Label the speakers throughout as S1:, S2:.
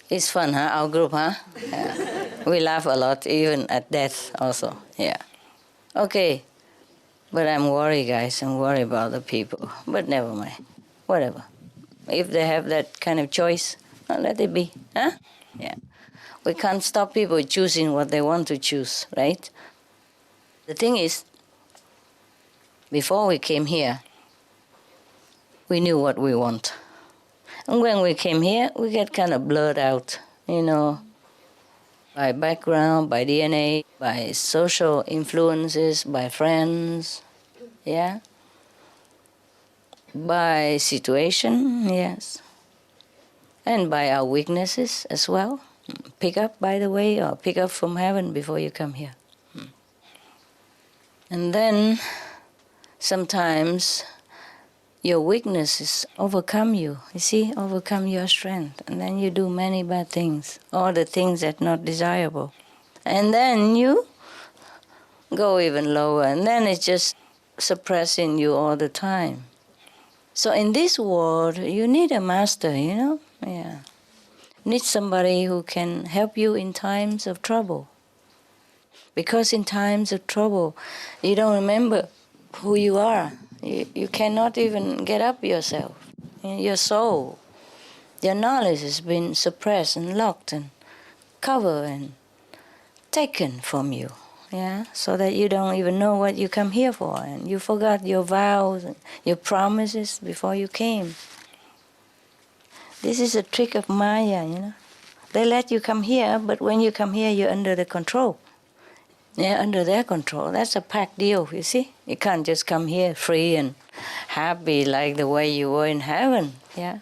S1: It's fun, huh? Our group, huh? Yeah. We laugh a lot, even at death also. Yeah. Okay. But I'm worried, guys. I'm worried about the people. But never mind. Whatever. If they have that kind of choice, let it be, huh? Yeah. We can't stop people choosing what they want to choose, right? The thing is, before we came here, we knew what we want. And when we came here, we get kind of blurred out, by background, by DNA, by social influences, by friends, yeah, by situation, yes, and by our weaknesses as well. Pick up, by the way, or pick up from heaven before you come here. And then sometimes your weaknesses overcome you, overcome your strength. And then you do many bad things, all the things that are not desirable. And then you go even lower, and then it's just suppressing you all the time. So in this world, you need a master, Yeah. Need somebody who can help you in times of trouble. Because in times of trouble, you don't remember who you are. You cannot even get up yourself. Your soul, your knowledge has been suppressed and locked and covered and taken from you. Yeah, so that you don't even know what you come here for, and you forgot your vows and your promises before you came. This is a trick of Maya, They let you come here, but when you come here, you're under the control. Yeah, under their control. That's a pact deal, you see. You can't just come here free and happy like the way you were in heaven, yeah.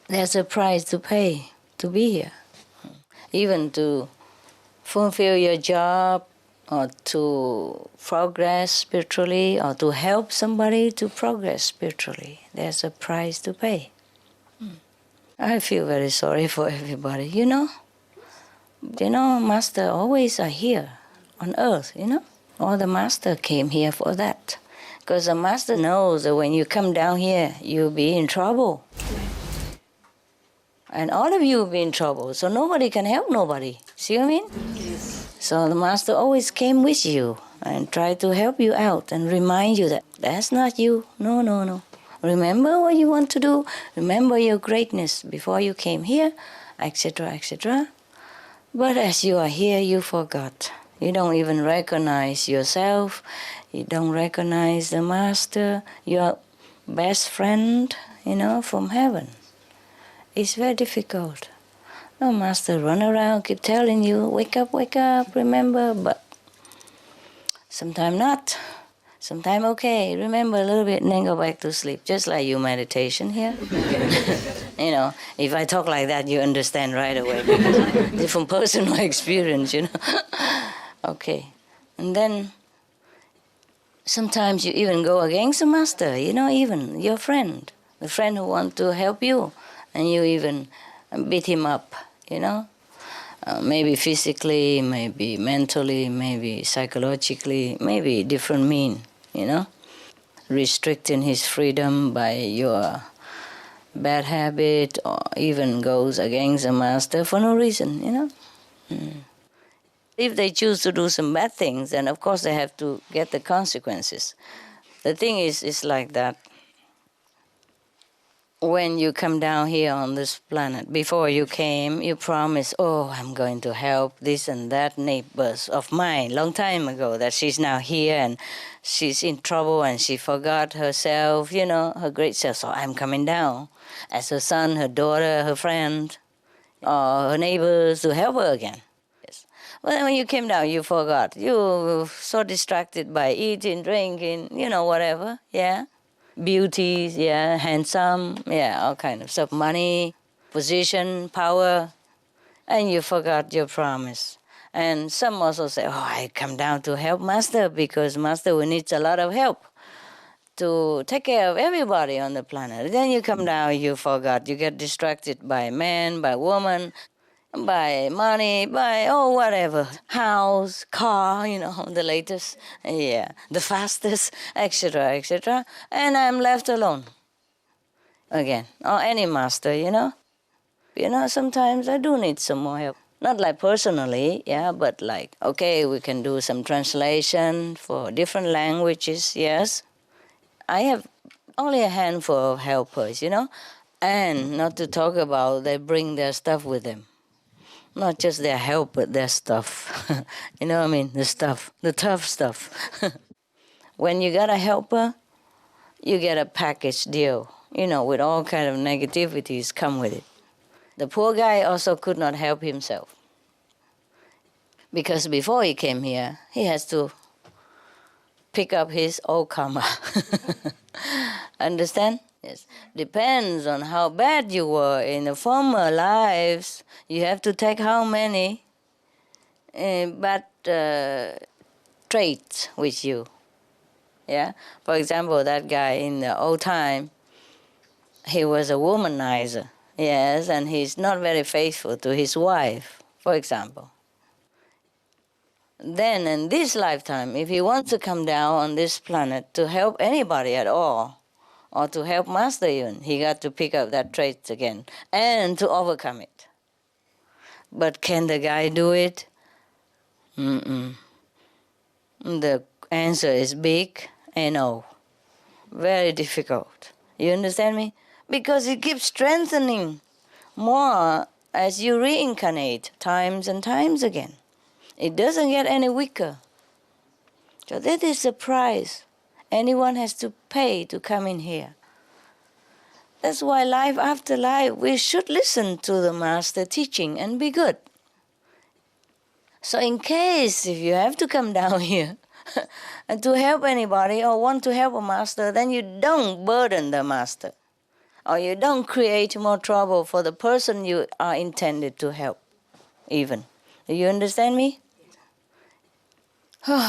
S1: There's a price to pay to be here. Even to fulfill your job, or to progress spiritually, or to help somebody to progress spiritually. There's a price to pay. I feel very sorry for everybody, Master always are here on earth, All the Master came here for that. Because the Master knows that when you come down here, you'll be in trouble. And all of you will be in trouble, so nobody can help nobody. See what I mean? Yes. So the Master always came with you and tried to help you out and remind you that that's not you. No. Remember what you want to do. Remember your greatness before you came here, etc., etc. But as you are here, you forgot. You don't even recognize yourself. You don't recognize the Master, your best friend, from heaven. It's very difficult. No Master run around, keep telling you, wake up, remember, but sometimes not. Sometimes okay, remember a little bit and then go back to sleep, just like your meditation here. If I talk like that, you understand right away. It's from personal experience, Okay. And then sometimes you even go against the Master, even your friend, the friend who wants to help you, and you even beat him up, maybe physically, maybe mentally, maybe psychologically, maybe different mean, restricting his freedom by your bad habit, or even goes against the Master for no reason, If they choose to do some bad things, then of course they have to get the consequences. The thing is like that. When you come down here on this planet, before you came, you promised, I'm going to help this and that neighbors of mine, long time ago, that she's now here and she's in trouble and she forgot herself, her great self. So I'm coming down as her son, her daughter, her friend, or her neighbors to help her again. Yes. Well, when you came down, you forgot. You were so distracted by eating, drinking, whatever, yeah. Beauty, yeah, handsome, yeah, all kind of stuff, money, position, power, and you forgot your promise. And some also say, I come down to help Master because Master needs a lot of help to take care of everybody on the planet. Then you come down, you forgot, you get distracted by man, by woman, by money, by whatever, house, car, the latest, yeah, the fastest, etc., etc., and I'm left alone again, or any Master, Sometimes I do need some more help. Not like personally, but like, okay, we can do some translation for different languages, yes. I have only a handful of helpers, and not to talk about they bring their stuff with them. Not just their help, but their stuff. The stuff, the tough stuff. When you got a helper, you get a package deal, with all kind of negativities come with it. The poor guy also could not help himself. Because before he came here, he has to pick up his old karma. Understand? Yes. Depends on how bad you were in the former lives. You have to take how many bad traits with you. Yeah. For example, that guy in the old time, he was a womanizer. Yes, and he's not very faithful to his wife, for example. Then in this lifetime, if he wants to come down on this planet to help anybody at all, or to help Master even, he got to pick up that trait again and to overcome it. But can the guy do it? The answer is big and no. Very difficult. You understand me? Because it keeps strengthening more as you reincarnate times and times again. It doesn't get any weaker. So that is the price anyone has to pay to come in here. That's why life after life, we should listen to the Master teaching and be good. So in case if you have to come down here and to help anybody or want to help a Master, then you don't burden the Master. Or you don't create more trouble for the person you are intended to help, even. Do you understand me?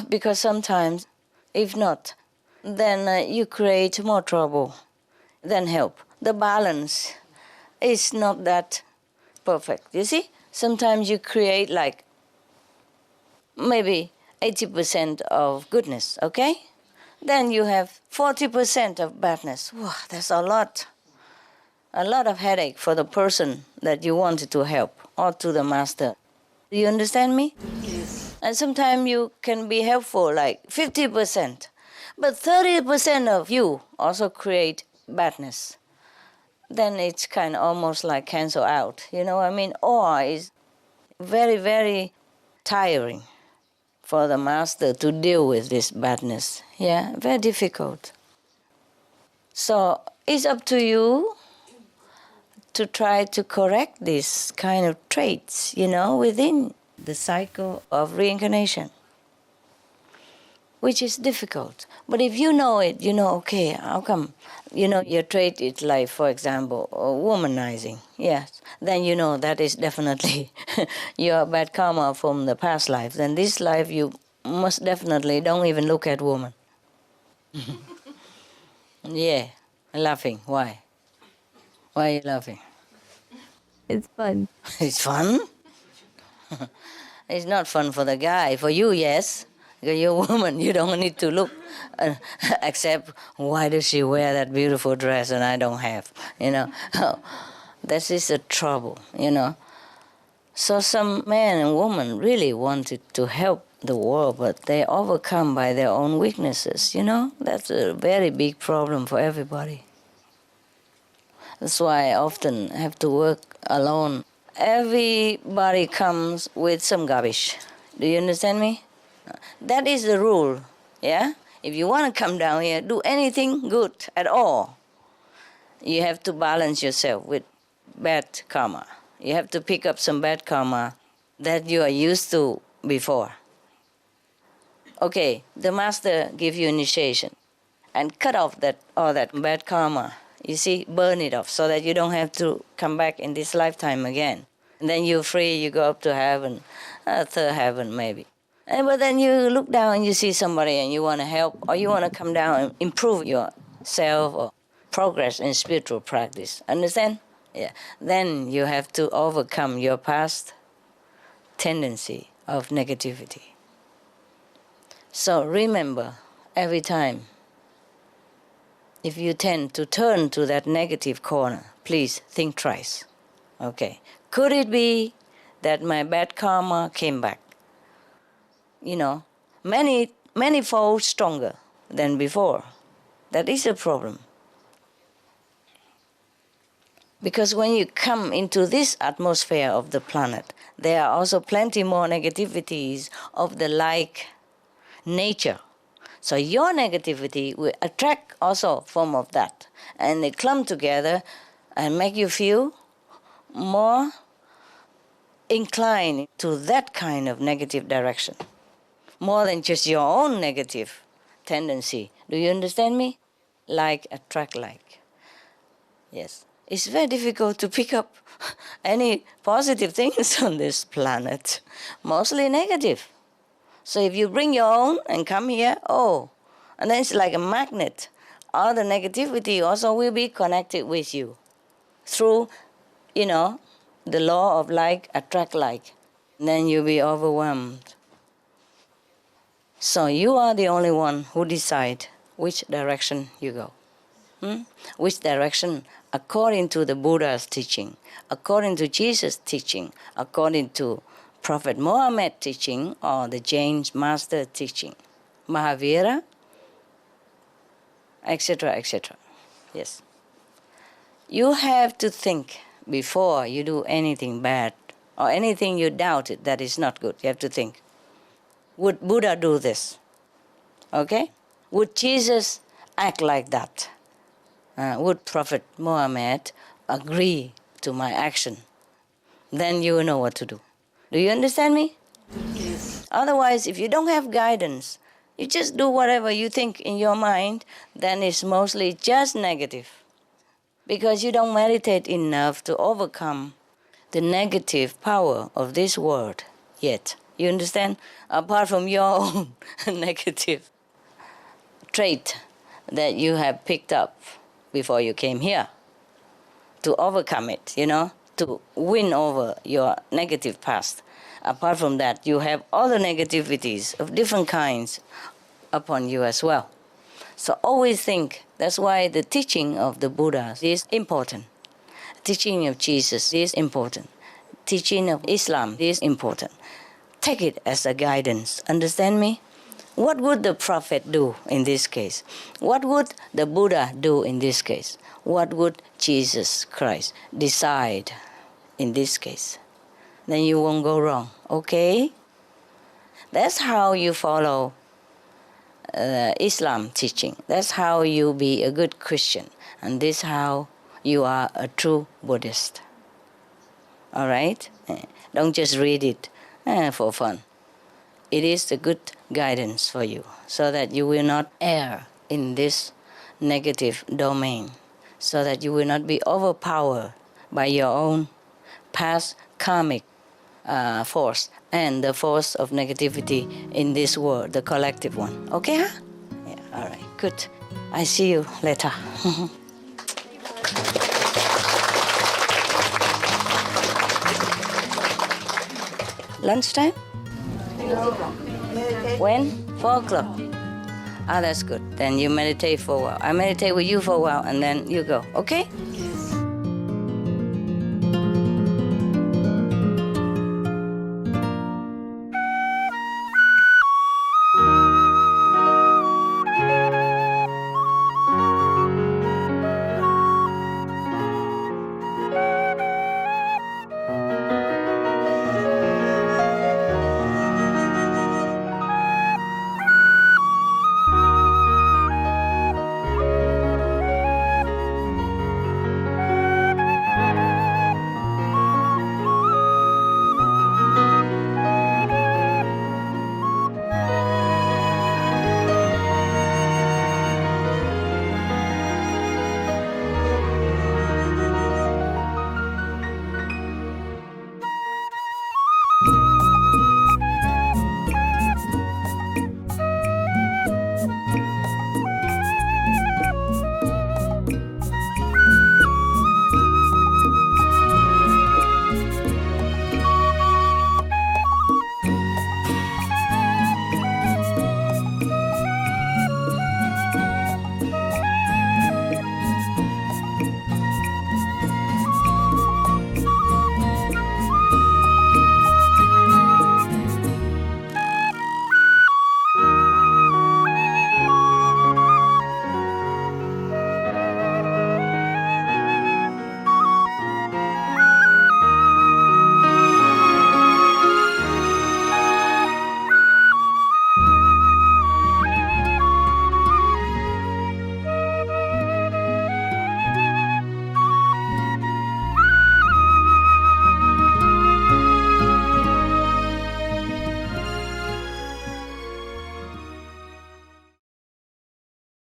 S1: Because sometimes, if not, then you create more trouble than help. The balance is not that perfect. You see? Sometimes you create like maybe 80% of goodness, okay? Then you have 40% of badness. Wow, that's a lot. A lot of headache for the person that you wanted to help or to the Master. Do you understand me? Yes. And sometimes you can be helpful like 50%, but 30% of you also create badness. Then it's kind of almost like cancel out. You know what I mean? Or is very, very tiring for the Master to deal with this badness. Yeah, very difficult. So it's up to you to try to correct these kind of traits, within the cycle of reincarnation, which is difficult. But if you know it, okay, how come, your trait is like, for example, womanizing, yes, then that is definitely your bad karma from the past life. Then this life you most definitely don't even look at woman. Yeah, laughing, why? Why are you laughing?
S2: It's fun.
S1: It's fun? It's not fun for the guy. For you, yes. Because you're a woman, you don't need to look. Except, why does she wear that beautiful dress and I don't have? This is a trouble, So some man and woman really wanted to help the world, but they're overcome by their own weaknesses, That's a very big problem for everybody. That's why I often have to work alone. Everybody comes with some garbage. Do you understand me? That is the rule, yeah? If you want to come down here, do anything good at all, you have to balance yourself with bad karma. You have to pick up some bad karma that you are used to before. Okay, the Master give you initiation and cut off all that bad karma. You see, burn it off so that you don't have to come back in this lifetime again. And then you're free, you go up to heaven, third heaven maybe. But then you look down and you see somebody and you want to help, or you want to come down and improve yourself or progress in spiritual practice. Understand? Yeah. Then you have to overcome your past tendency of negativity. So remember, every time, if you tend to turn to that negative corner, please think twice. Okay. Could it be that my bad karma came back? Many fold stronger than before. That is a problem. Because when you come into this atmosphere of the planet, there are also plenty more negativities of the like nature. So your negativity will attract also form of that. And they clump together and make you feel more inclined to that kind of negative direction. More than just your own negative tendency. Do you understand me? Like attract like. Yes. It's very difficult to pick up any positive things on this planet. Mostly negative. So if you bring your own and come here, and then it's like a magnet. All the negativity also will be connected with you through, the law of like attract like. And then you'll be overwhelmed. So you are the only one who decide which direction you go. Which direction, according to the Buddha's teaching, according to Jesus' teaching, according to Prophet Muhammad teaching, or the Jain master teaching, Mahavira, etc., etc. Yes. You have to think before you do anything bad or anything you doubted that is not good. You have to think, would Buddha do this? Okay? Would Jesus act like that? Would Prophet Muhammad agree to my action? Then you will know what to do. Do you understand me? Yes. Otherwise, if you don't have guidance, you just do whatever you think in your mind, then it's mostly just negative. Because you don't meditate enough to overcome the negative power of this world yet. You understand? Apart from your own negative trait that you have picked up before you came here, to overcome it, to win over your negative past. Apart from that, you have other negativities of different kinds upon you as well. So always think, that's why the teaching of the Buddha is important. Teaching of Jesus is important. Teaching of Islam is important. Take it as a guidance, understand me? What would the Prophet do in this case? What would the Buddha do in this case? What would Jesus Christ decide in this case? Then you won't go wrong, okay? That's how you follow Islam teaching. That's how you be a good Christian. And this is how you are a true Buddhist. All right? Don't just read it for fun. It is a good guidance for you so that you will not err in this negative domain, so that you will not be overpowered by your own past karmic force and the force of negativity in this world, the collective one. Okay, huh? Yeah, all right, good. I see you later. Lunchtime? When? 4 o'clock. That's good. Then you meditate for a while. I meditate with you for a while and then you go. Okay?